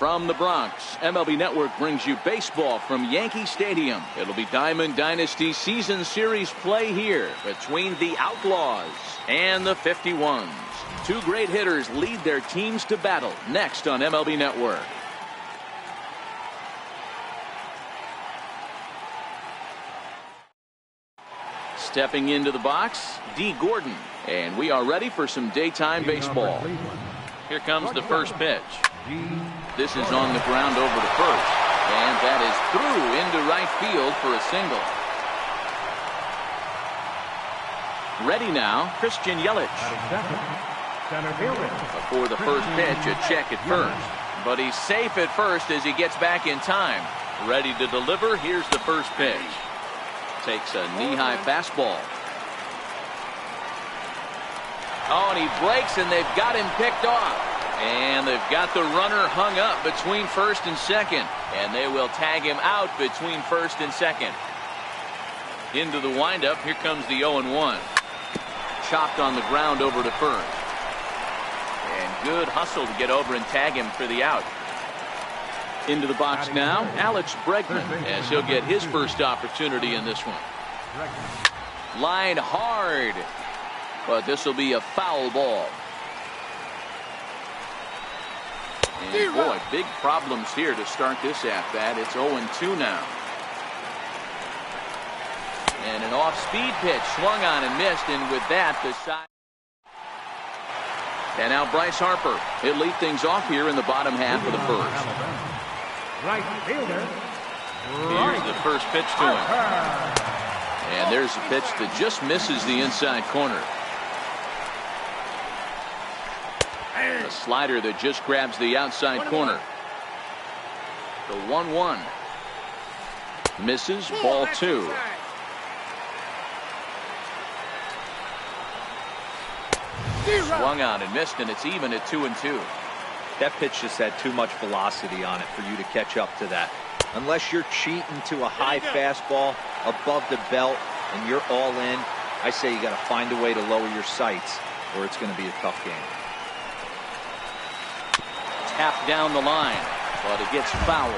From the Bronx, MLB Network brings you baseball from Yankee Stadium. It'll be Diamond Dynasty Season Series play here between the Outlaws and the 51s. Two great hitters lead their teams to battle next on MLB Network. Stepping into the box, D. Gordon. And we are ready for some daytime baseball. Here comes the first pitch. This is on the ground over to first. And that is through into right field for a single. Ready now, Christian Yelich. Before the first pitch, a check at first. But he's safe at first as he gets back in time. Ready to deliver. Here's the first pitch. Takes a knee-high fastball. Oh, and he breaks, and they've got him picked off. And they've got the runner hung up between first and second. And they will tag him out between first and second. Into the windup. Here comes the 0-1. Chopped on the ground over to first. And good hustle to get over and tag him for the out. Into the box now, Alex Bregman, as he'll get his first opportunity in this one. Line hard. But this will be a foul ball. And boy, big problems here to start this at-bat. It's 0-2 now. And an off-speed pitch swung on and missed, and with that, the side. And now Bryce Harper. He'll lead things off here in the bottom half of the first. Right fielder. Here's the first pitch to him. And there's a pitch that just misses the inside corner. A slider that just grabs the outside corner. The 1-1. Misses, ball 2. Swung on and missed, and it's even at 2-2. That pitch just had too much velocity on it for you to catch up to that. Unless you're cheating to a high fastball above the belt and you're all in, I say you got to find a way to lower your sights or it's going to be a tough game. Tapped down the line, but it gets fouled.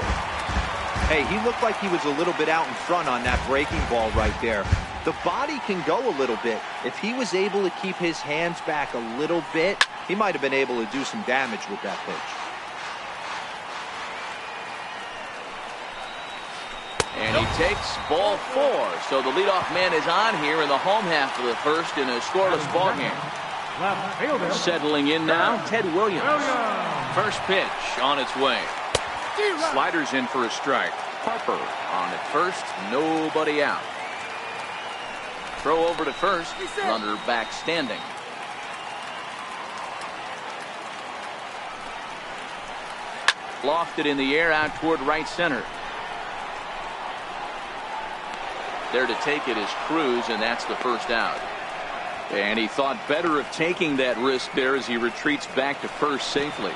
Hey, he looked like he was a little bit out in front on that breaking ball right there. The body can go a little bit. If he was able to keep his hands back a little bit, he might have been able to do some damage with that pitch. And he takes ball 4. So the leadoff man is on here in the home half of the first in a scoreless ball game. Settling in now, Ted Williams. First pitch on its way. Sliders in for a strike. Harper on at first, nobody out. Throw over to first, runner back standing. Lofted in the air out toward right center. There to take it is Cruz, and that's the first out. And he thought better of taking that risk there as he retreats back to first safely.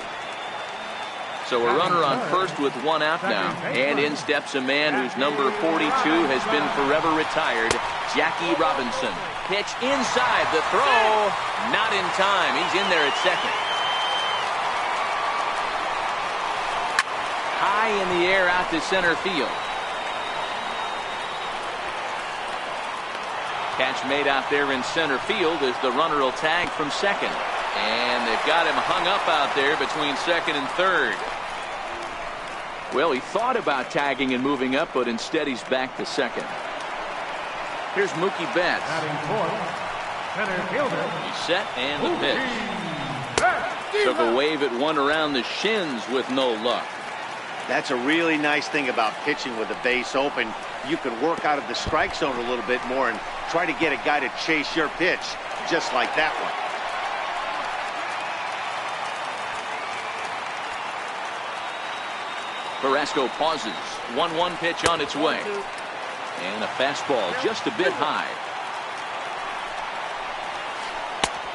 So a runner on first with 1 out now. And in steps a man whose number 42 has been forever retired, Jackie Robinson. Pitch inside, the throw, not in time. He's in there at second. High in the air out to center field. Catch made out there in center field as the runner will tag from second. And they've got him hung up out there between second and third. Well, he thought about tagging and moving up, but instead he's back to second. Here's Mookie Betts. He's set and the pitch. Took a wave at one around the shins with no luck. That's a really nice thing about pitching with the base open. You can work out of the strike zone a little bit more and try to get a guy to chase your pitch, just like that one. Carrasco pauses. 1-1 pitch on its way. And a fastball just a bit high.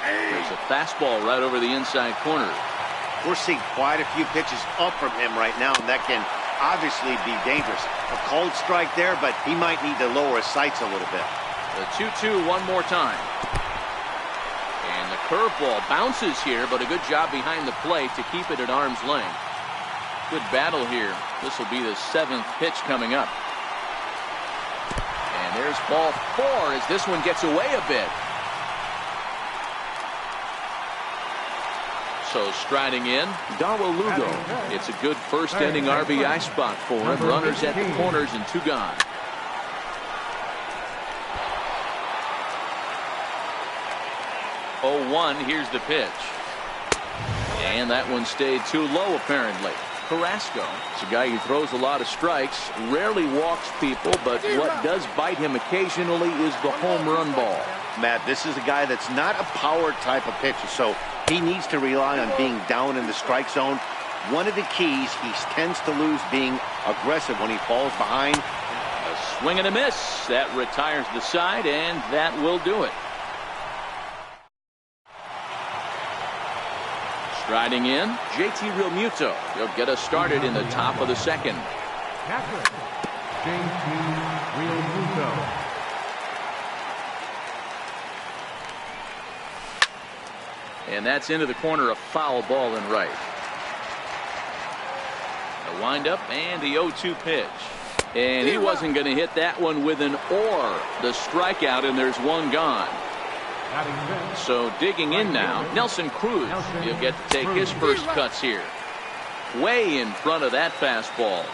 There's a fastball right over the inside corner. We're seeing quite a few pitches up from him right now, and that can obviously be dangerous. A cold strike there, but he might need to lower his sights a little bit. The 2-2 one more time. And the curveball bounces here, but a good job behind the plate to keep it at arm's length. Good battle here. This will be the 7th pitch coming up. And there's ball 4 as this one gets away a bit. So striding in, Darwin Lugo. It's a good first inning RBI spot for him. Runners at the corners and 2 gone. Oh, 1, here's the pitch. And that one stayed too low apparently. Carrasco is a guy who throws a lot of strikes, rarely walks people, but what does bite him occasionally is the home run ball. Matt, this is a guy that's not a power type of pitcher, so he needs to rely on being down in the strike zone. One of the keys, he tends to lose being aggressive when he falls behind. A swing and a miss. That retires the side, and that will do it. Striding in, JT Realmuto. He'll get us started in the top of the 2nd. Catcher, JT Realmuto. And that's into the corner, a foul ball in right. A windup and the 0-2 pitch. And he wasn't going to hit that one with an or. The strikeout, and there's 1 gone. So digging in now, Nelson Cruz. He'll get to take his first cuts here. Way in front of that fastball.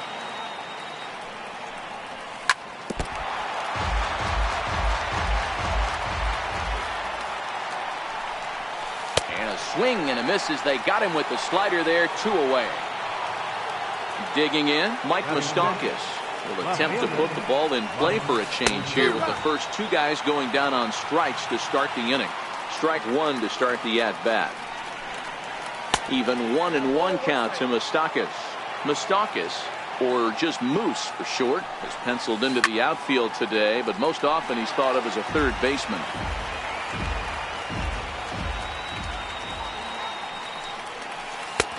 And a swing and a miss as they got him with the slider there, 2 away. Digging in, Mike Moustakas will attempt to put the ball in play for a change here with the first 2 guys going down on strikes to start the inning. Strike 1 to start the at-bat. Even 1-1 count to Moustakas. Moustakas, or just Moose for short, is penciled into the outfield today, but most often he's thought of as a third baseman.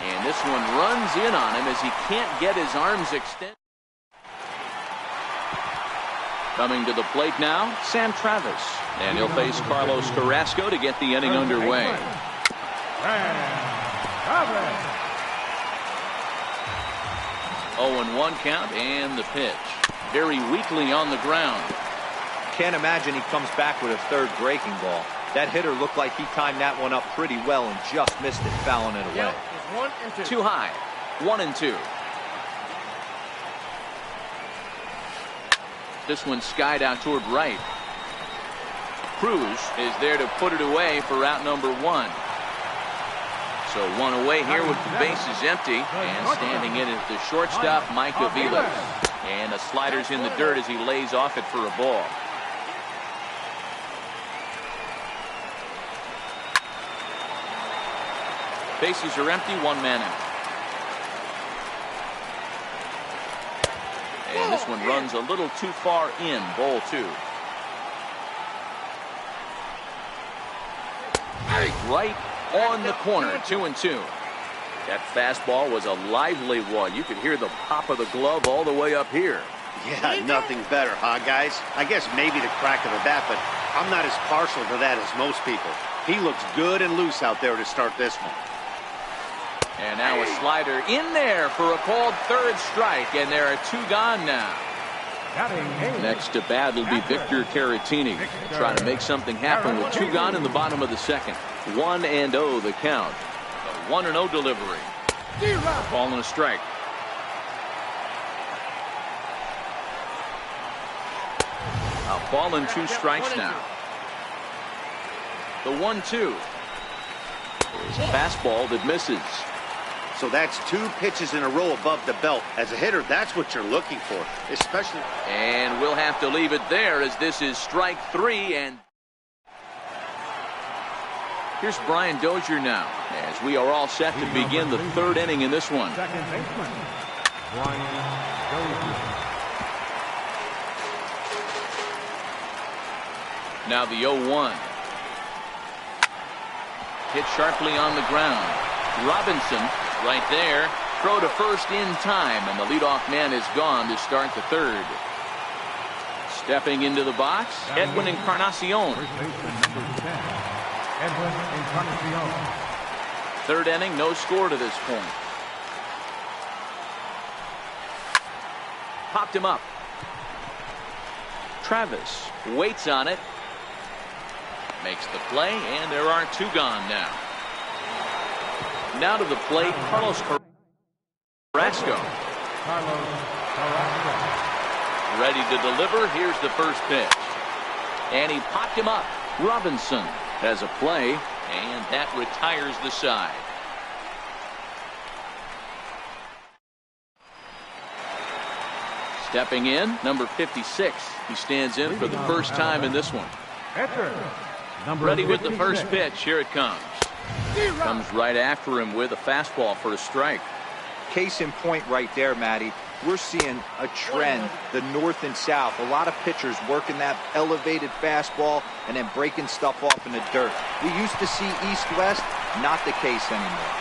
And this one runs in on him as he can't get his arms extended. Coming to the plate now, Sam Travis. And he'll face Carlos Carrasco to get the inning underway. 0-1 count and the pitch. Very weakly on the ground. Can't imagine he comes back with a third breaking ball. That hitter looked like he timed that one up pretty well and just missed it, fouling it away. Too high. 1-2. This one skied out toward right. Cruz is there to put it away for out number 1. So 1 away here with the bases empty, and standing in is the shortstop, Mike Aviles. And the slider's in the dirt as he lays off it for a ball. Bases are empty, 1 man out. And this one runs a little too far in, ball 2. Right on the corner, 2-2. That fastball was a lively one. You could hear the pop of the glove all the way up here. Yeah, nothing better, huh, guys? I guess maybe the crack of the bat, but I'm not as partial to that as most people. He looks good and loose out there to start this one. And now a slider in there for a called third strike, and there are 2 gone now. Next to bat will be Victor Caratini. Trying to make something happen with 2 gone in the bottom of the 2nd. 1-0 the count. A 1-0 delivery. Ball and a strike. A ball and 2 strikes now. The 1-2. There's a fastball that misses. So that's 2 pitches in a row above the belt. As a hitter, that's what you're looking for, especially. And we'll have to leave it there as this is strike 3. And here's Brian Dozier now as we are all set to begin the 3rd inning in this one. Second baseman, Brian Dozier. Now the 0-1. Hit sharply on the ground. Robinson right there. Throw to first in time, and the leadoff man is gone to start the 3rd. Stepping into the box, Edwin Encarnacion. First baseman, number 10, Edwin Encarnacion. 3rd inning, no score to this point. popped him up. Travis waits on it. Makes the play, and there are 2 gone now. Now to the plate, Carlos Carrasco. Ready to deliver. Here's the first pitch. And he popped him up. Robinson has a play, and that retires the side. Stepping in, number 56. He stands in for the first time in this one. Ready with the first pitch. Here it comes. Comes right after him with a fastball for a strike. Case in point right there, Matty. We're seeing a trend, the north and south. A lot of pitchers working that elevated fastball and then breaking stuff off in the dirt. We used to see east-west, not the case anymore.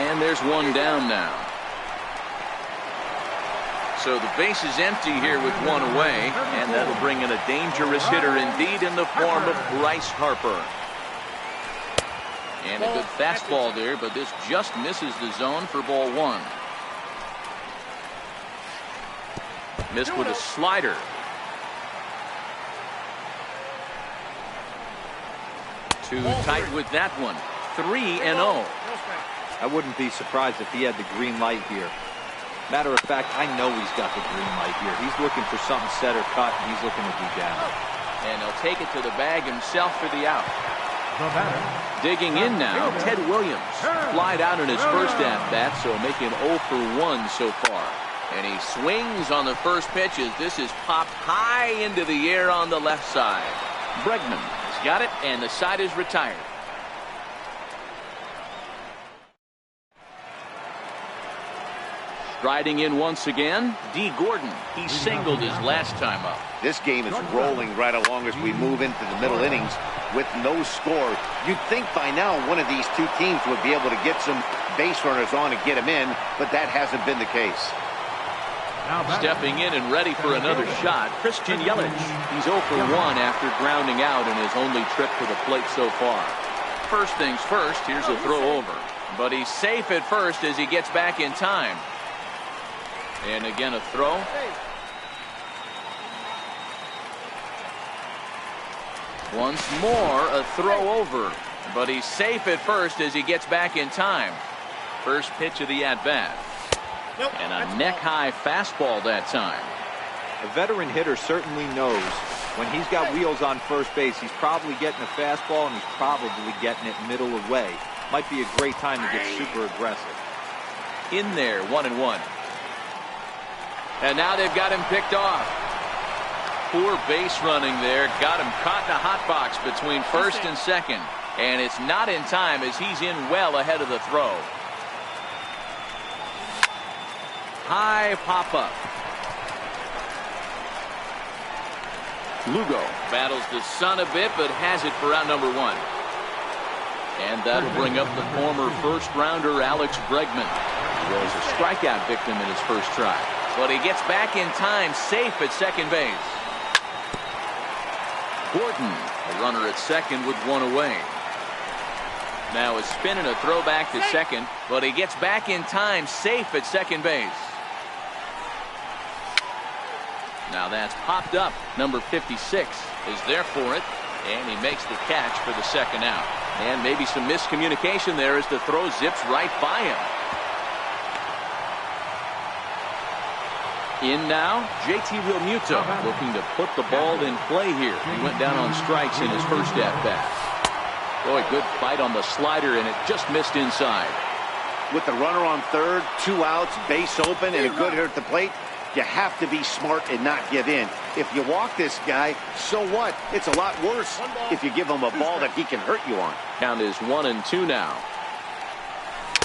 And there's 1 down now. So the base is empty here with 1 away, and that'll bring in a dangerous hitter indeed in the form of Bryce Harper. And a good fastball there, but this just misses the zone for ball 1. Missed with a slider. Too tight with that one. 3-0. I wouldn't be surprised if he had the green light here. Matter of fact, I know he's got the green light here. He's looking for something set or cut, and he's looking to do damage. And he'll take it to the bag himself for the out. Digging in now, Ted Williams. Flied out in his first at-bat, so making 0 for 1 so far. And he swings on the first pitch as this is popped high into the air on the left side. Bregman has got it, and the side is retired. Striding in once again, D. Gordon. He singled his last time up. This game is rolling right along as we move into the middle innings with no score. You'd think by now one of these 2 teams would be able to get some base runners on and get them in, but that hasn't been the case. Stepping in and ready for another shot, Christian Yelich. He's 0 for 1 after grounding out in his only trip to the plate so far. First things first, here's a throw over. But he's safe at first as he gets back in time. And again a throw. Once more a throw over. But he's safe at first as he gets back in time. First pitch of the at-bat. And a neck-high fastball that time. A veteran hitter certainly knows when he's got wheels on first base, he's probably getting a fastball and he's probably getting it middle away. Might be a great time to get super aggressive. In there, 1-1. And now they've got him picked off. Poor base running there. Got him caught in a hot box between first and second. And it's not in time as he's in well ahead of the throw. High pop-up. Lugo battles the sun a bit, but has it for out number 1. And that'll bring up the former first-rounder Alex Bregman. He was a strikeout victim in his first try. But he gets back in time, safe at second base. Gordon, a runner at second with 1 away. Now a spin and a throw back to second, but he gets back in time, safe at second base. Now that's popped up. Number 56 is there for it, and he makes the catch for the second out. And maybe some miscommunication there as the throw zips right by him. In now, JT Realmuto looking to put the ball in play here. He went down on strikes in his first at-bat. Boy, good fight on the slider, and it just missed inside. With the runner on third, 2 outs, base open, and a good hitter at the plate, you have to be smart and not give in. If you walk this guy, so what? It's a lot worse if you give him a ball that he can hurt you on. Count is 1-2 now.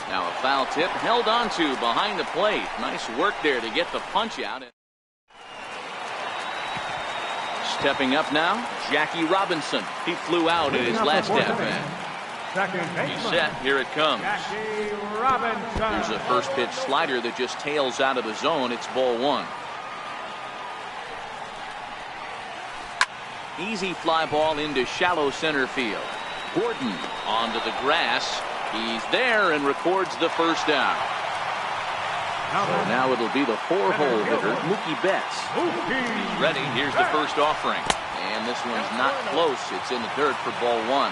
Now a foul tip held on to behind the plate. Nice work there to get the punch out. Stepping up now, Jackie Robinson. He flew out in his last at-bat. He's set. Here it comes. Here's a first pitch slider that just tails out of the zone. It's ball 1. Easy fly ball into shallow center field. Gordon onto the grass. He's there and records the first down. So now it'll be the 4-hole hitter, Mookie Betts. He's ready. Here's the first offering. And this one's not close. It's in the dirt for ball 1.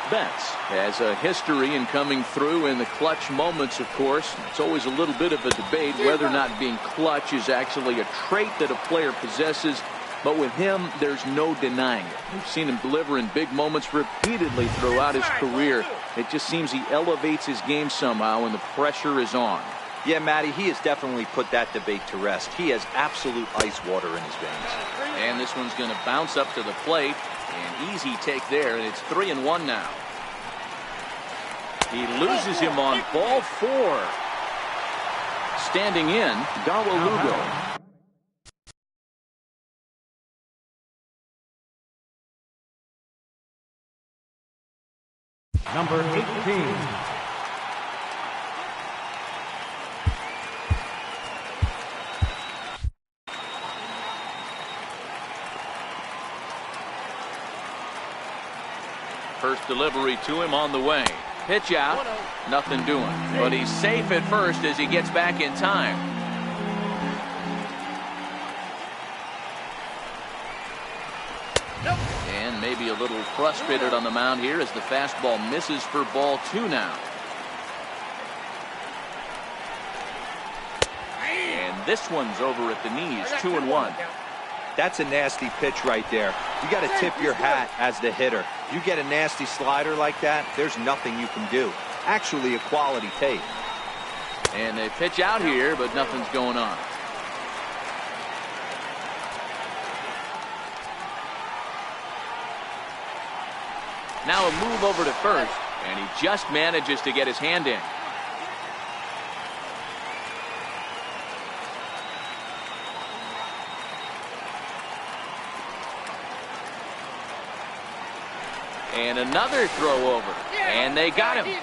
Betts has a history in coming through in the clutch moments, of course. It's always a little bit of a debate whether or not being clutch is actually a trait that a player possesses. But with him, there's no denying it. We've seen him deliver in big moments repeatedly throughout his career. It just seems he elevates his game somehow when the pressure is on. Yeah, Matty, he has definitely put that debate to rest. He has absolute ice water in his veins. And this one's going to bounce up to the plate. An easy take there, and it's 3-1 now. He loses him on ball 4. Standing in, Lugo. Number 18. First delivery to him on the way. Pitch out. Nothing doing. But he's safe at first as he gets back in time. And maybe a little frustrated on the mound here as the fastball misses for ball 2 now. And this one's over at the knees, 2-1. That's a nasty pitch right there. You got to tip your hat as the hitter. You get a nasty slider like that, there's nothing you can do. Actually a quality take. And they pitch out here, but nothing's going on. Now a move over to first, and he just manages to get his hand in. And another throw over. And they got him. He's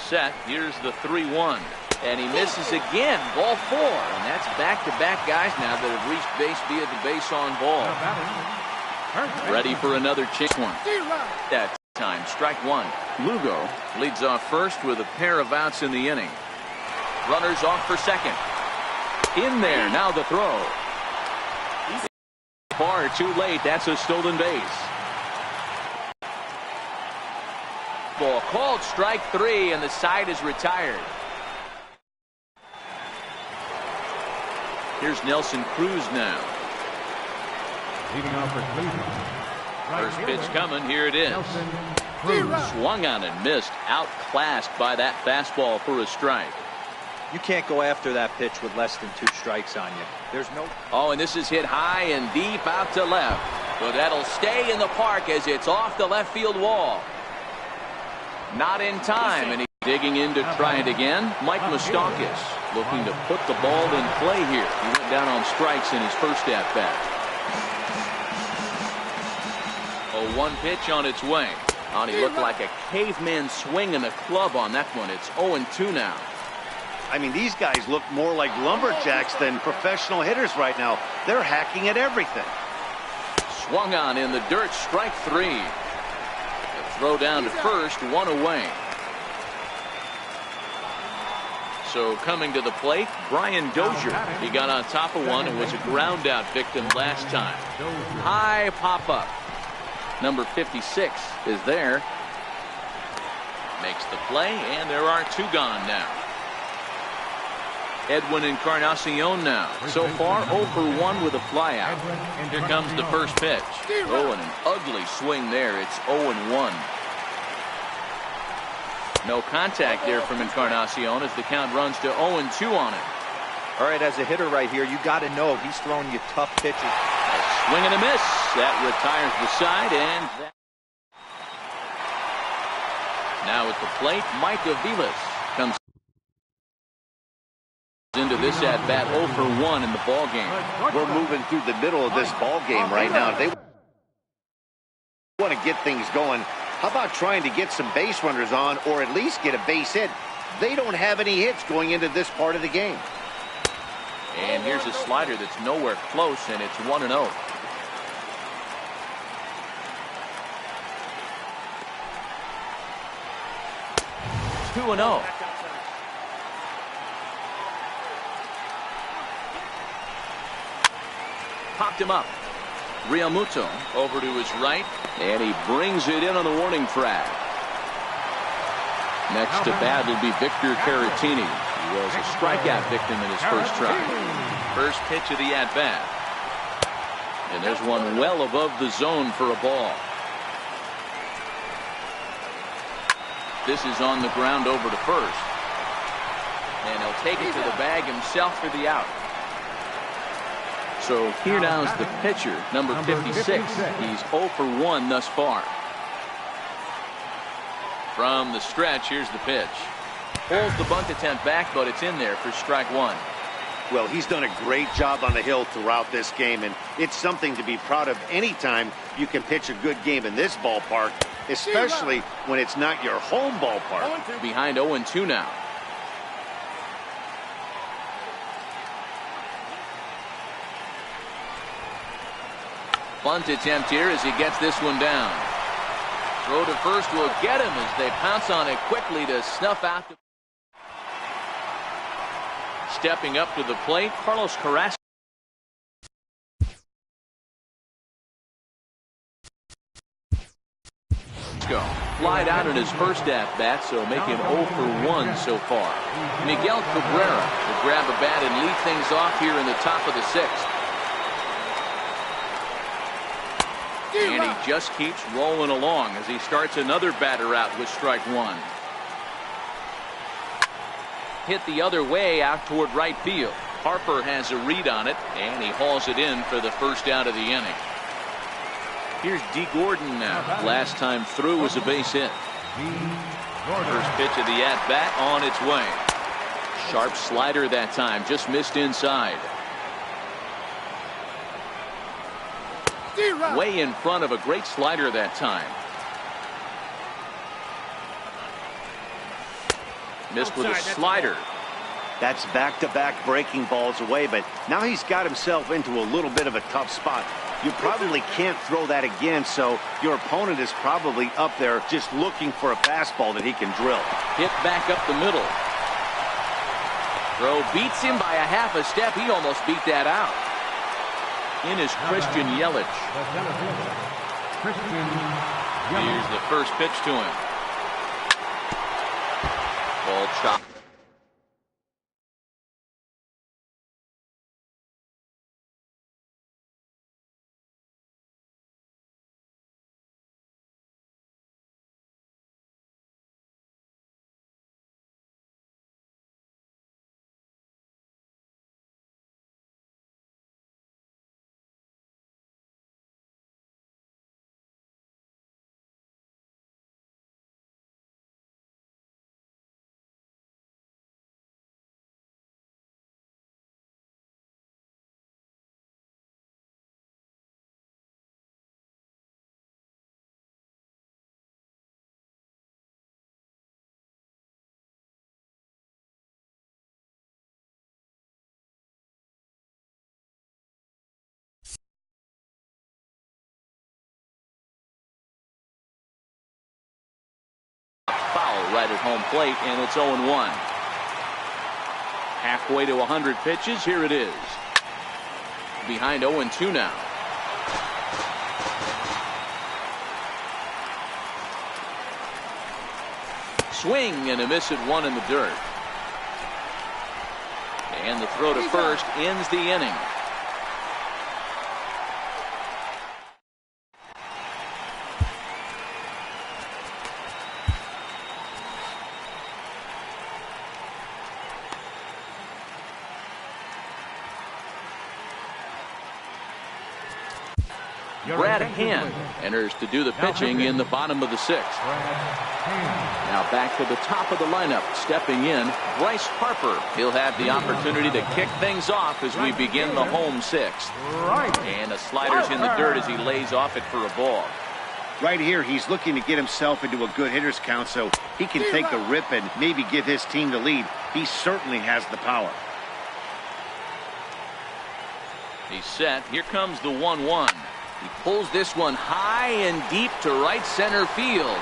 set. Here's the 3-1. And he misses again. Ball 4. And that's back-to-back guys now that have reached base via the base on ball. Ready for another chance one. That time, strike 1. Lugo leads off first with a pair of outs in the inning. Runners off for second. In there, now the throw. Far too late, that's a stolen base. Ball called strike 3, and the side is retired. Here's Nelson Cruz now. Leading off for Cleveland. First pitch coming, here it is. Swung on and missed, outclassed by that fastball for a strike. You can't go after that pitch with less than 2 strikes on you. There's no... Oh, and this is hit high and deep out to left. But that'll stay in the park as it's off the left field wall. Not in time, and he's digging in to try it again. Mike Moustakas looking to put the ball in play here. He went down on strikes in his first at-bat. A 1 pitch on its way. Oh, he looked like a caveman swinging a club on that one. It's 0-2 now. I mean, these guys look more like lumberjacks than professional hitters right now. They're hacking at everything. Swung on in the dirt, strike 3. The throw down to first, 1 away. So coming to the plate, Brian Dozier. He got on top of one and was a ground out victim last time. High pop up. Number 56 is there. Makes the play, and there are 2 gone now. Edwin Encarnacion now. So far 0 for 1 with a flyout. Here comes the first pitch. Oh, and an ugly swing there. It's 0-1. No contact there from Encarnacion as the count runs to 0-2 on it. All right, as a hitter right here, you got to know he's throwing you tough pitches. A swing and a miss. That retires the side, and now at the plate, Mike Aviles comes into this at-bat 0 for 1 in the ball game. We're moving through the middle of this ball game right now. If they want to get things going, how about trying to get some base runners on or at least get a base hit? They don't have any hits going into this part of the game. And here's a slider that's nowhere close, and it's 1-0. 2-0. Popped him up. Realmuto over to his right, and he brings it in on the warning track. Next to bat will be Victor Caratini. He was a strikeout victim in his first try. First pitch of the at-bat. And there's one well above the zone for a ball. This is on the ground over to first. And he'll take it to the bag himself for the out. So here now is the pitcher, number 56. He's 0 for 1 thus far. From the stretch, here's the pitch. Pulls the bunt attempt back, but it's in there for strike one. Well, he's done a great job on the hill throughout this game, and it's something to be proud of anytime you can pitch a good game in this ballpark, especially when it's not your home ballpark. Behind 0-2 now. Bunt attempt here as he gets this one down. Throw to first will get him as they pounce on it quickly to snuff out the... Stepping up to the plate, Carlos Carrasco. Flied out in his first at-bat, so making 0 for 1 so far. Miguel Cabrera will grab a bat and lead things off here in the top of the sixth. And he just keeps rolling along as he starts another batter out with strike one. Hit the other way out toward right field. Harper has a read on it, and he hauls it in for the first out of the inning. Here's D. Gordon now. Last time through was a base hit. First pitch of the at-bat on its way. Sharp slider that time, just missed inside. Way in front of a great slider that time. Missed with a slider. That's back-to-back breaking balls away, but now he's got himself into a little bit of a tough spot. You probably can't throw that again, so your opponent is probably up there just looking for a fastball that he can drill. Hit back up the middle. Throw beats him by a half a step. He almost beat that out. In is Christian Yelich. Here's the first pitch to him. Ball chop. Foul right at home plate, and it's 0-1. Halfway to 100 pitches. Here it is. Behind 0-2 now. Swing and a miss at one in the dirt. And the throw to first ends the inning. Brad Hand enters to do the pitching in the bottom of the sixth. Now back to the top of the lineup, stepping in, Bryce Harper. He'll have the opportunity to kick things off as we begin the home sixth. And the slider's in the dirt as he lays off it for a ball. Right here, he's looking to get himself into a good hitter's count so he can take the rip and maybe give his team the lead. He certainly has the power. He's set. Here comes the 1-1. He pulls this one high and deep to right center field.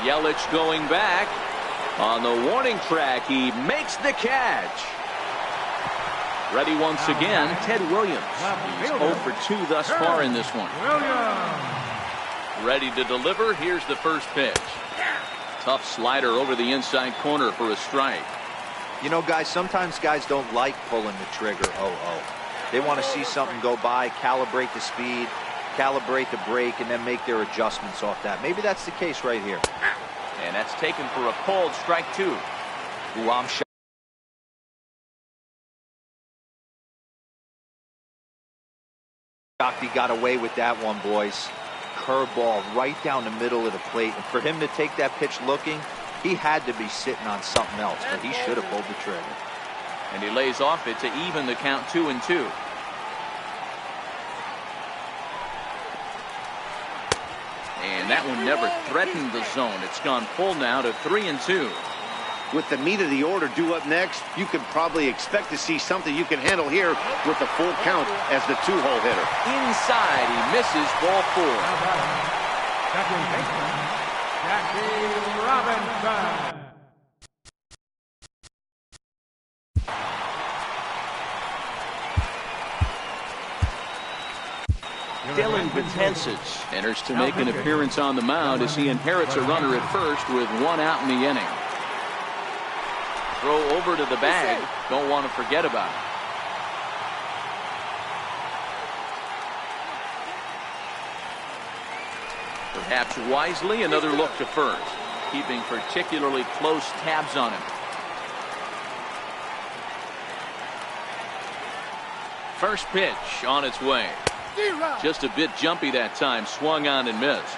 Yelich going back. On the warning track, he makes the catch. Ready once again, Ted Williams. He's 0 for 2 thus far in this one. Ready to deliver. Here's the first pitch. Tough slider over the inside corner for a strike. You know, guys, sometimes guys don't like pulling the trigger. They want to see something go by, calibrate the speed, calibrate the brake, and then make their adjustments off that. Maybe that's the case right here. And that's taken for a cold strike 2. Ooh, I'm shocked he got away with that one, boys. Curveball right down the middle of the plate. And for him to take that pitch looking, he had to be sitting on something else, but he should have pulled the trigger. And he lays off it to even the count 2-2. And that one never threatened the zone. It's gone full now to 3-2. With the meat of the order due up next, you could probably expect to see something you can handle here with the full count as the 2-hole hitter. Inside, he misses ball 4. Second baseman, Jackie Robinson. Dylan Betances enters to make an appearance on the mound as he inherits a runner at first with 1 out in the inning. Throw over to the bag. Don't want to forget about it. Perhaps wisely, another look to first, keeping particularly close tabs on him. First pitch on its way. Just a bit jumpy that time, swung on and missed.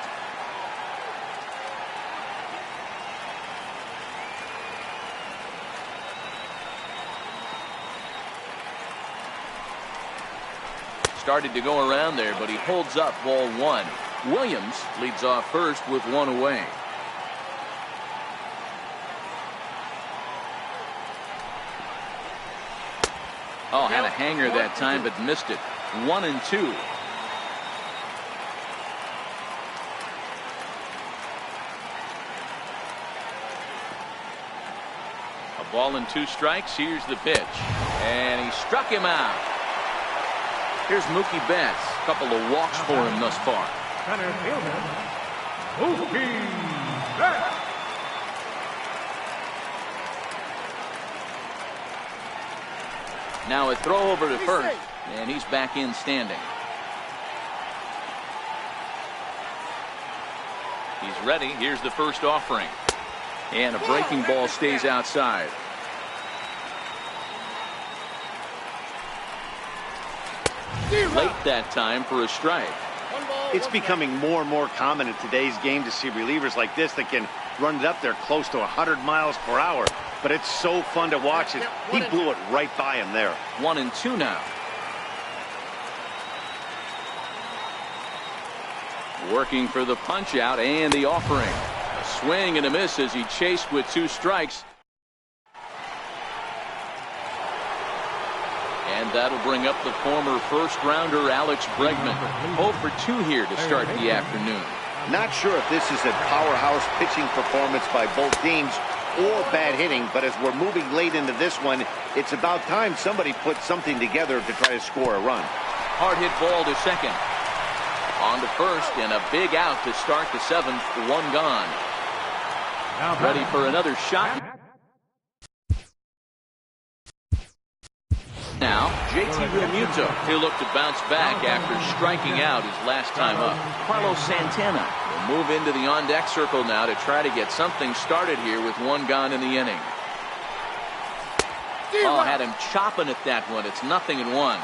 Started to go around there, but he holds up ball 1. Williams leads off first with 1 away. Oh, had a hanger that time, but missed it. 1-2. A ball and 2 strikes. Here's the pitch. And he struck him out. Here's Mookie Betts. A couple of walks for him thus far. Center fielder, Mookie Betts. Now a throw over to first, and he's back in standing. He's ready. Here's the first offering. And a breaking ball stays outside. Late that time for a strike. It's becoming more and more common in today's game to see relievers like this that can run it up there close to 100 miles per hour. But it's so fun to watch it. He blew it right by him there. 1-2 now. Working for the punch out and the offering. A swing and a miss as he chased with 2 strikes. And that'll bring up the former first-rounder Alex Bregman. 0 for 2 here to start the afternoon. Not sure if this is a powerhouse pitching performance by both teams or bad hitting, but as we're moving late into this one, it's about time somebody put something together to try to score a run. Hard hit ball to second. On to first, and a big out to start the 7th. 1 gone. Ready for another shot. Now, JT Realmuto. He'll look to bounce back after striking out his last time up. Carlos Santana will move into the on-deck circle now to try to get something started here with 1 gone in the inning. Oh, had him chopping at that one. It's 0-1.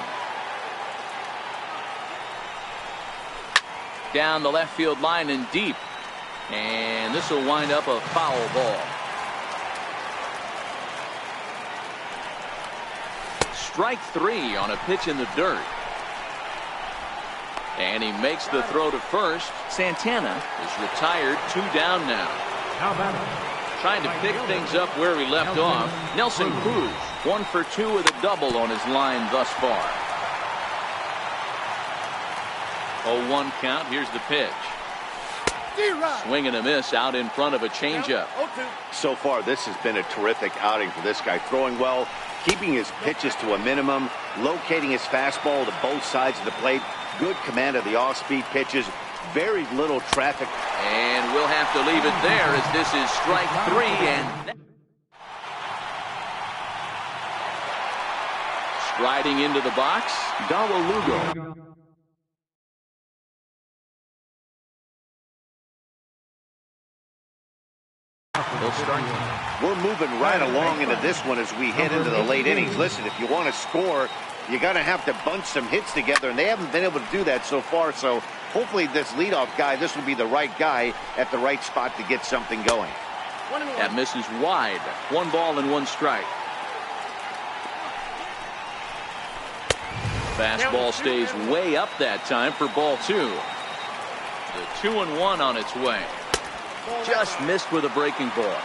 Down the left field line and deep. And this will wind up a foul ball. Strike 3 on a pitch in the dirt. And he makes the throw to first. Santana is retired. 2 down now. Trying to pick things up where he left off. Nelson Cruz, 1 for 2 with a double on his line thus far. 0-1 count. Here's the pitch. Swing and a miss out in front of a changeup. So far, this has been a terrific outing for this guy. Throwing well, keeping his pitches to a minimum, locating his fastball to both sides of the plate. Good command of the off-speed pitches. Very little traffic. And we'll have to leave it there as this is strike 3. And striding into the box, Lugo. We're moving right along into this one as we head into the late innings. Listen, if you want to score, you're going to have to bunch some hits together, and they haven't been able to do that so far. So hopefully this leadoff guy, this will be the right guy at the right spot to get something going. That misses wide. 1 ball and 1 strike. Fastball stays way up that time for ball 2. The 2-1 on its way. Just missed with a breaking ball.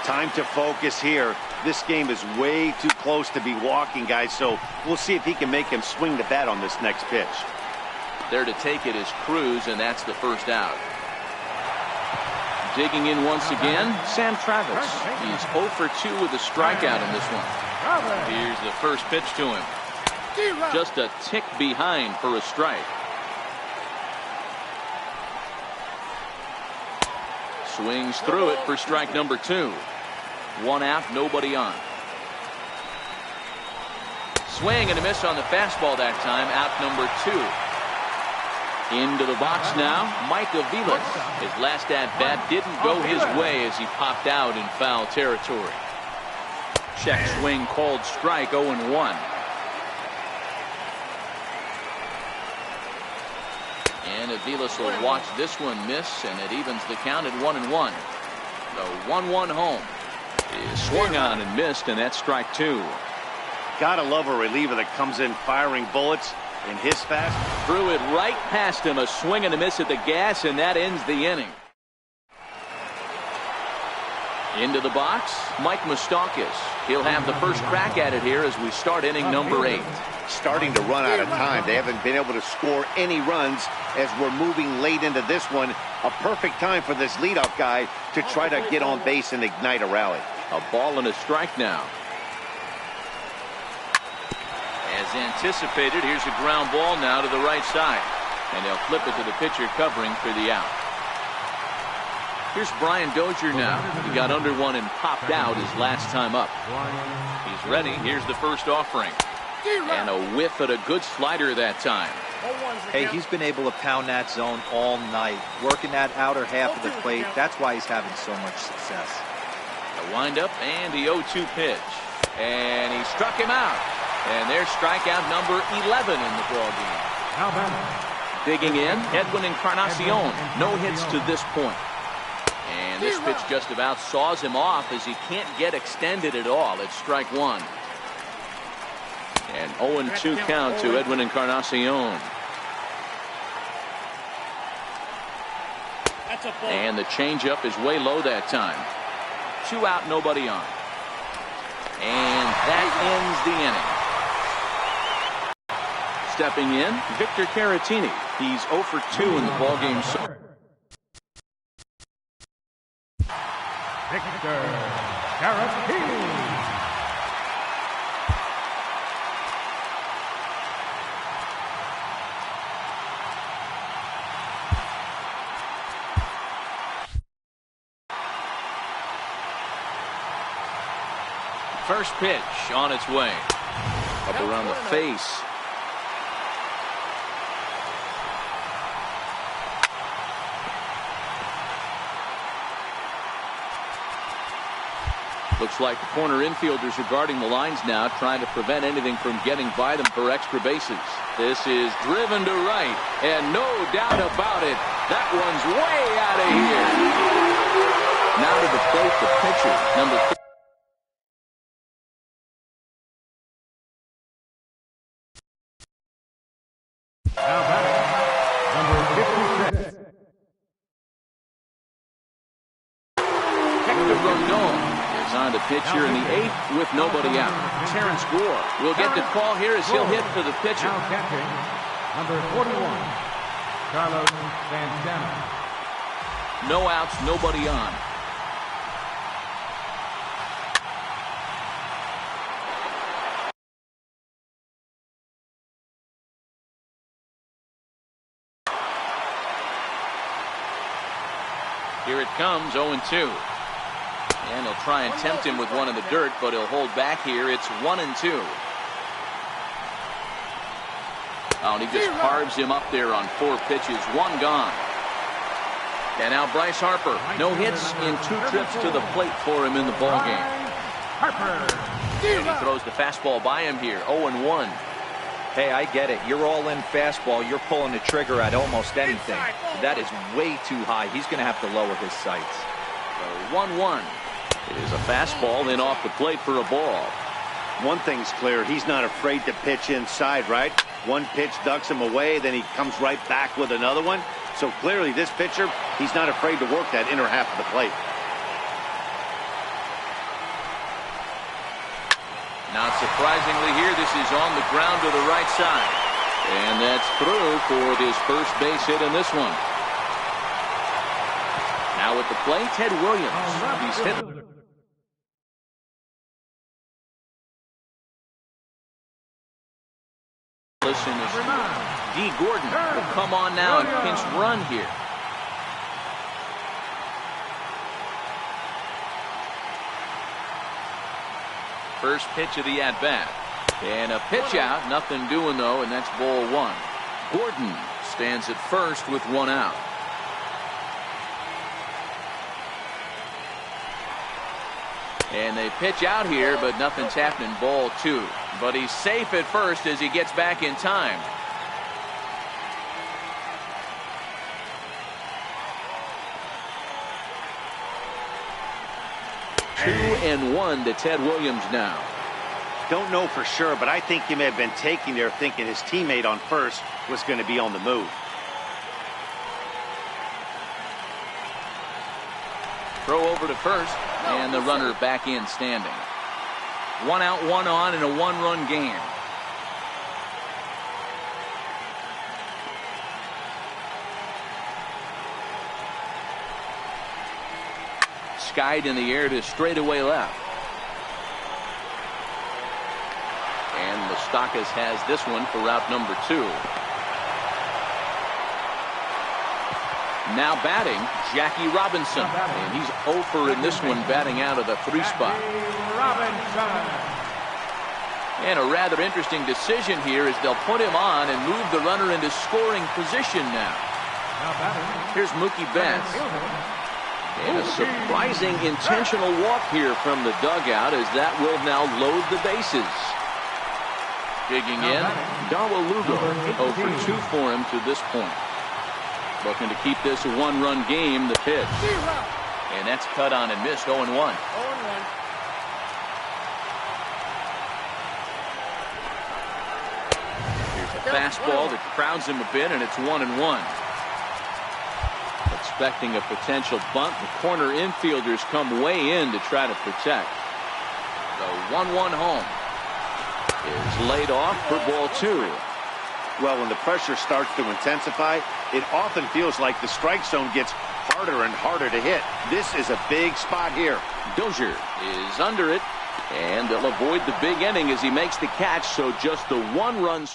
Time to focus here. This game is way too close to be walking, guys, so we'll see if he can make him swing the bat on this next pitch. There to take it is Cruz, and that's the first out. Digging in once again, Sam Travis. He's 0 for 2 with a strikeout in this one. Here's the first pitch to him. Just a tick behind for a strike. Swings through it for strike number 2. 1 out, nobody on. Swing and a miss on the fastball that time. Out number 2. Into the box now, Mike Aviles. His last at-bat didn't go his way as he popped out in foul territory. Check swing called strike, 0-1. And Aviles will watch this one miss, and it evens the count at 1-1. The 1-1 home is swung on and missed, and that's strike 2. Gotta love a reliever that comes in firing bullets in his fast. Threw it right past him, a swing and a miss at the gas, and that ends the inning. Into the box, Mike Moustakas. He'll have the first crack at it here as we start inning number 8. Starting to run out of time. They haven't been able to score any runs as we're moving late into this one. A perfect time for this leadoff guy to try to get on base and ignite a rally. A ball and a strike now. As anticipated, here's a ground ball now to the right side. And they'll flip it to the pitcher covering for the out. Here's Brian Dozier now. He got under one and popped out his last time up. He's ready. Here's the first offering. And a whiff at a good slider that time. Hey, he's been able to pound that zone all night, working that outer half of the plate. That's why he's having so much success. The windup and the 0-2 pitch. And he struck him out. And there's strikeout number 11 in the ballgame. Digging in, Edwin Encarnacion. No hits to this point. And this pitch just about saws him off as he can't get extended at all. It's strike 1. And 0-2 count to Edwin Encarnacion. And the changeup is way low that time. 2 out, nobody on. And that ends the inning. Stepping in, Victor Caratini. He's 0 for 2 in the ballgame. Victor Caratini. First pitch on its way. Up around the face. Looks like the corner infielders are guarding the lines now, trying to prevent anything from getting by them for extra bases. This is driven to right, and no doubt about it, that one's way out of here. Now to the plate, the pitcher, number 4. Now batting, number 56. Hector Rondon is on the pitch here in the 8th with nobody out. Terrence Gore will get the call here as he'll hit for the pitcher. Now catching, number 41, Carlos Santana. No outs, nobody on. Here it comes, 0-2. And he'll try and tempt him with one in the dirt, but he'll hold back here. It's 1-2. Oh, and he just carves him up there on 4 pitches. 1 gone. And now Bryce Harper. No hits in 2 trips to the plate for him in the ballgame. And he throws the fastball by him here. 0-1. Hey, I get it. You're all in fastball. You're pulling the trigger at almost anything. That is way too high. He's going to have to lower his sights. So 1-1. It is a fastball in off the plate for a ball. One thing's clear. He's not afraid to pitch inside, right? One pitch ducks him away, then he comes right back with another one. So clearly this pitcher, he's not afraid to work that inner half of the plate. Not surprisingly here, this is on the ground to the right side. And that's through for his first base hit in this one. Now at the plate, Ted Williams. He's hit. Listen, D. Gordon will come on now and pinch run here. First pitch of the at-bat. And a pitch out. Nothing doing, though, and that's ball 1. Gordon stands at first with 1 out. And they pitch out here, but nothing's happening. Ball 2. But he's safe at first as he gets back in time. Two and 1 to Ted Williams now. Don't know for sure, but I think he may have been taking there thinking his teammate on first was going to be on the move. Throw over to first, and the runner back in standing. 1 out, 1 on in a 1-run game. Skied in the air to straightaway left. And Moustakas has this one for route number 2. Now batting, Jackie Robinson. And he's 0 for in this one, batting out of the 3 spot. And a rather interesting decision here as they'll put him on and move the runner into scoring position now. Here's Mookie Betts. And a surprising intentional walk here from the dugout as that will now load the bases. Digging in, Darwin Lugo. 0 for 2 for him to this point. Looking to keep this a 1-run game, the pitch. And that's cut on and missed. 0-1. Here's a fastball that crowds him a bit, and it's 1-1. Expecting a potential bunt. The corner infielders come way in to try to protect. The 1-1 home is laid off for ball 2. Well, when the pressure starts to intensify, it often feels like the strike zone gets harder and harder to hit. This is a big spot here. Dozier is under it, and they'll avoid the big inning as he makes the catch, so just the 1-run.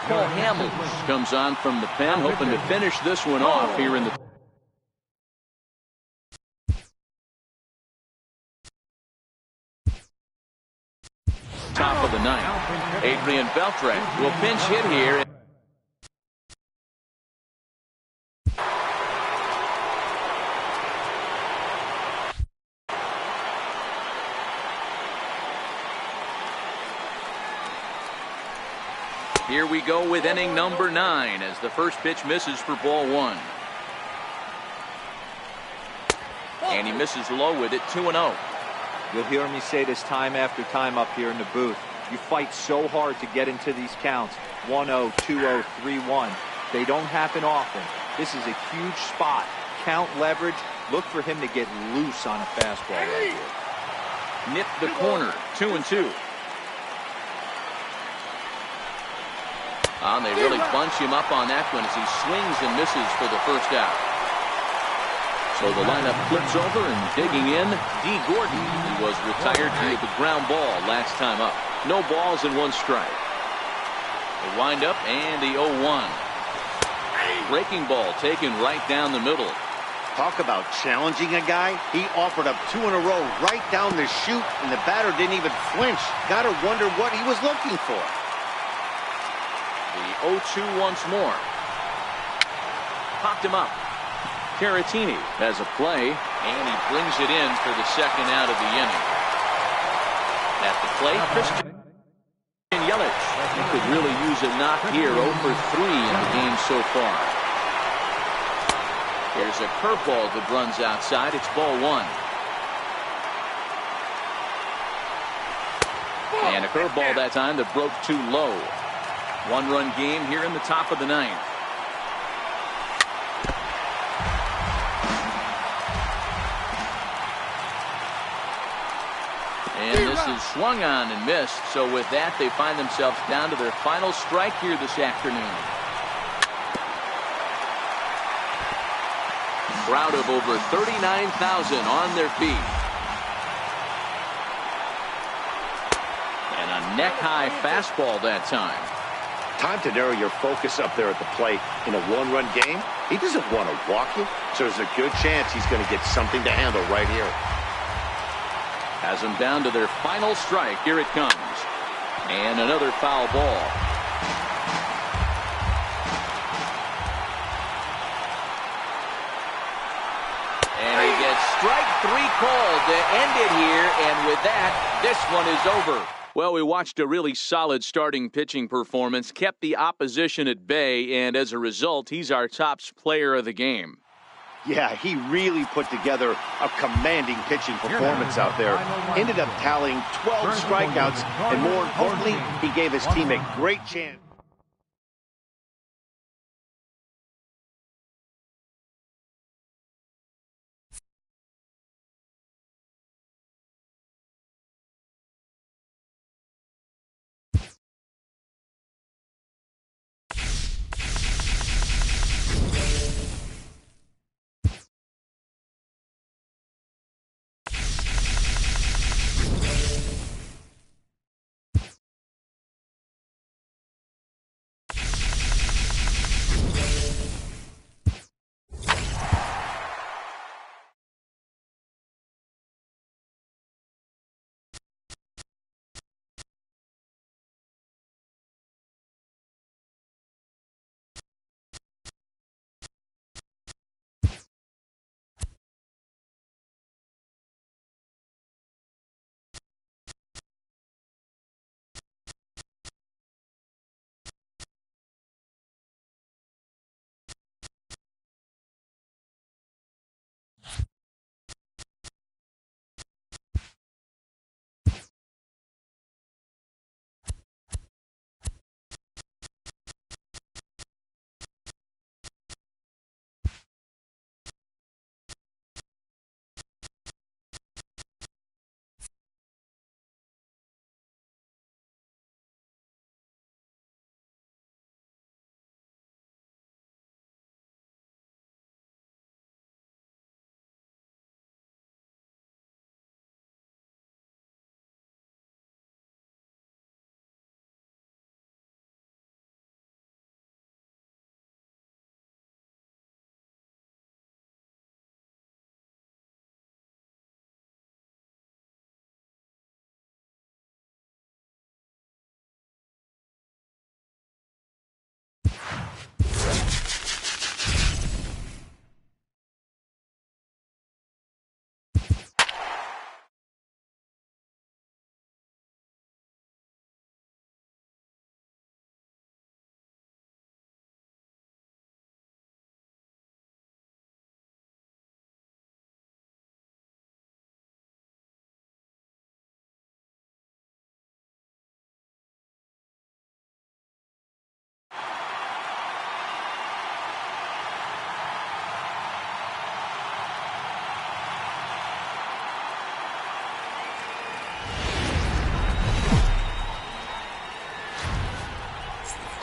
Paul Hamels comes on from the pen, hoping to finish this one off here in the top of the 9th. Adrian Beltre will pinch hit here. Here we go with inning number 9 as the first pitch misses for ball 1. And he misses low with it. 2-0. You'll hear me say this time after time up here in the booth. You fight so hard to get into these counts. 1-0, 2-0, 3-1. They don't happen often. This is a huge spot. Count leverage. Look for him to get loose on a fastball right here. Nip the corner. 2-2. And they really bunch him up on that one as he swings and misses for the first out. So the lineup flips over, and digging in, D. Gordon. He was retired due to the ground ball last time up. No balls and 1 strike. They wind up, and the 0-1. Breaking ball taken right down the middle. Talk about challenging a guy. He offered up 2 in a row right down the chute, and the batter didn't even flinch. Gotta wonder what he was looking for. The 0-2 once more. Popped him up. Caratini has a play, and he brings it in for the second out of the inning. At the plate, Christian Yelich. He could really use a knock here. 0 for 3 in the game so far. Here's a curveball that runs outside. It's ball 1. And a curveball that time that broke too low. 1-run game here in the top of the 9th. And this is swung on and missed. So with that, they find themselves down to their final strike here this afternoon. Crowd of over 39,000 on their feet. And a neck-high fastball that time. Time to narrow your focus up there at the plate. In a 1-run game, he doesn't want to walk you, so there's a good chance he's going to get something to handle right here. Has them down to their final strike. Here it comes. And another foul ball. And he gets strike 3 called to end it here. And with that, this one is over. Well, we watched a really solid starting pitching performance, kept the opposition at bay, and as a result, he's our top player of the game. Yeah, he really put together a commanding pitching performance out there. Ended up tallying 12 strikeouts, and more importantly, he gave his team a great chance.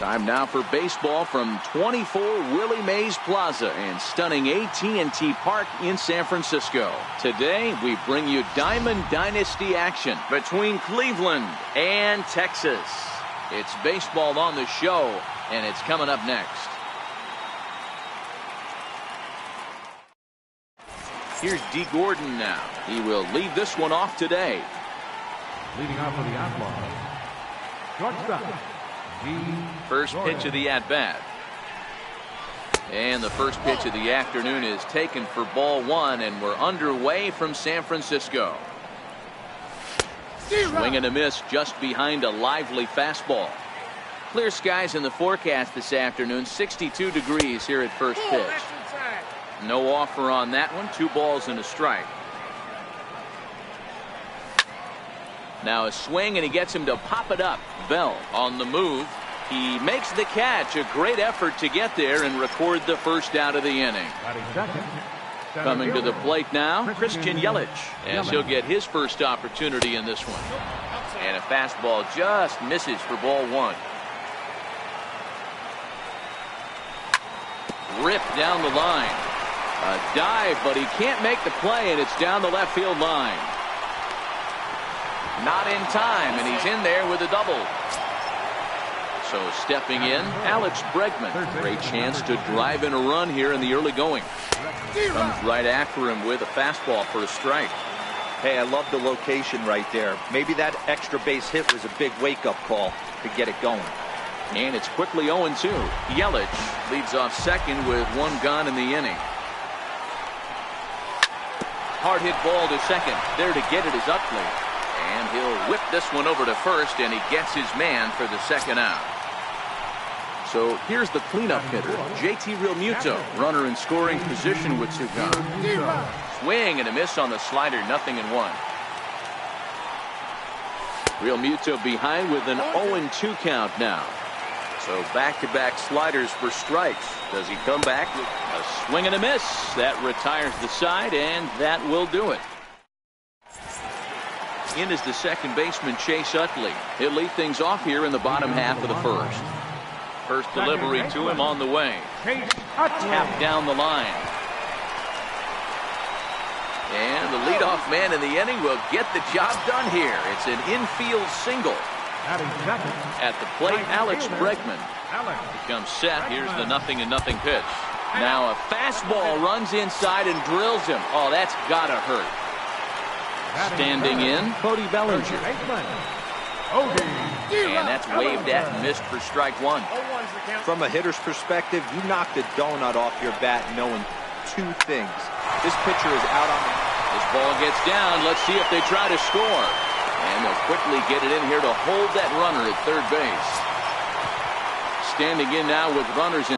Time now for baseball from 24 Willie Mays Plaza and stunning AT&T Park in San Francisco. Today, we bring you Diamond Dynasty action between Cleveland and Texas. It's baseball on the show, and it's coming up next. Here's D. Gordon now. He will lead this one off today. Leading off for the Outlaws, shortstop, D. First Gordon. pitch of the at-bat. And the first pitch of the afternoon is taken for ball one, and we're underway from San Francisco. Swing and a miss just behind a lively fastball. Clear skies in the forecast this afternoon. 62 degrees here at first pitch. No offer on that one. 2 balls and a strike. Now a swing, and he gets him to pop it up. Bell on the move. He makes the catch. A great effort to get there and record the first out of the inning. Coming to the plate now, Christian Yelich, as he'll get his first opportunity in this one. And a fastball just misses for ball one. Ripped down the line. A dive, but he can't make the play, and it's down the left field line. Not in time, and he's in there with a double. So stepping in, Alex Bregman. Great chance to drive in a run here in the early going. Comes right after him with a fastball for a strike. Hey, I love the location right there. Maybe that extra base hit was a big wake-up call to get it going. And it's quickly 0-2. Yelich leads off second with 1 gone in the inning. Hard hit ball to second. There to get it is Utley. And he'll whip this one over to first, and he gets his man for the second out. So here's the cleanup hitter, JT Realmuto, runner in scoring position with 2 gone. Swing and a miss on the slider, 0-1. Realmuto behind with an 0-2 count now. So back-to-back sliders for strikes. Does he come back with a swing and a miss? That retires the side, and that will do it. In is the second baseman, Chase Utley. He'll lead things off here in the bottom half of the first. First delivery to him on the way. Tap down the line. And the leadoff man in the inning will get the job done here. It's an infield single. At the plate, Alex Bregman becomes set. Here's the 0-0 pitch. Now a fastball runs inside and drills him. Oh, that's gotta hurt. Standing in, Cody Bellinger. And that's waved at and missed for strike 1. From a hitter's perspective, you knocked a donut off your bat knowing 2 things. This pitcher is out on the... This ball gets down. Let's see if they try to score. And they'll quickly get it in here to hold that runner at third base. Standing in now with runners in.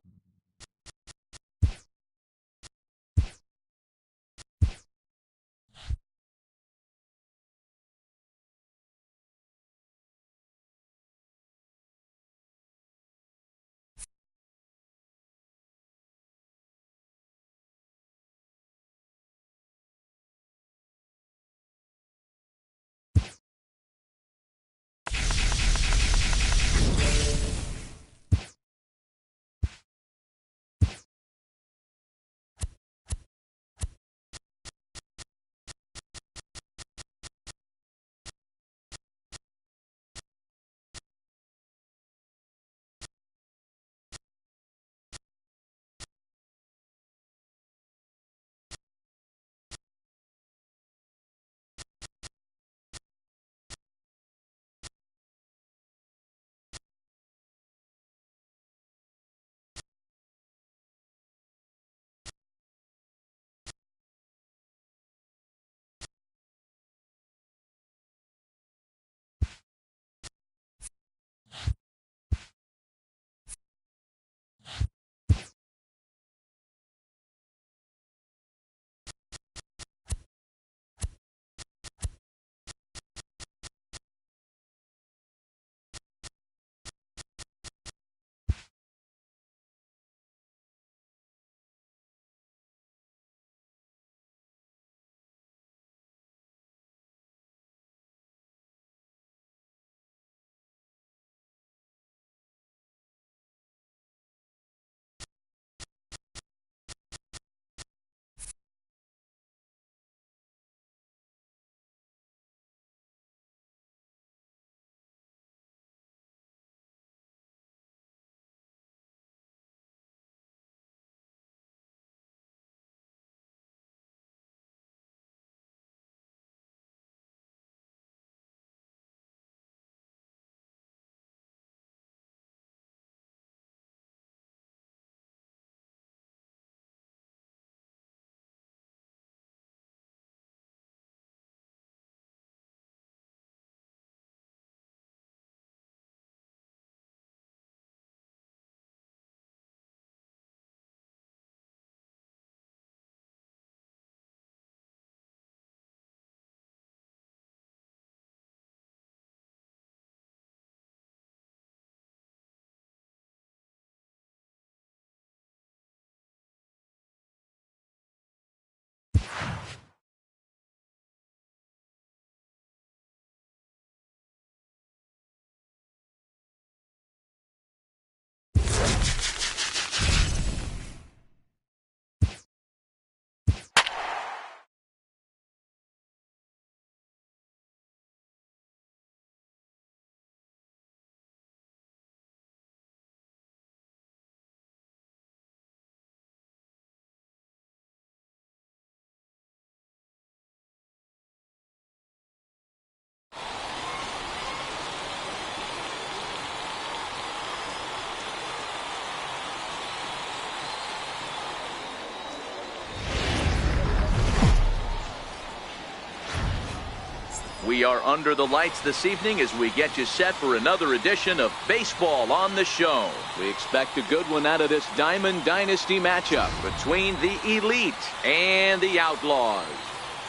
We are under the lights this evening as we get you set for another edition of Baseball on the Show. We expect a good one out of this Diamond Dynasty matchup between the Elite and the Outlaws.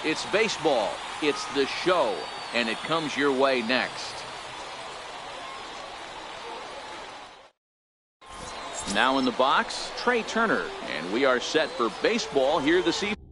It's baseball, it's the show, and it comes your way next. Now in the box, Trey Turner, and we are set for baseball here this evening.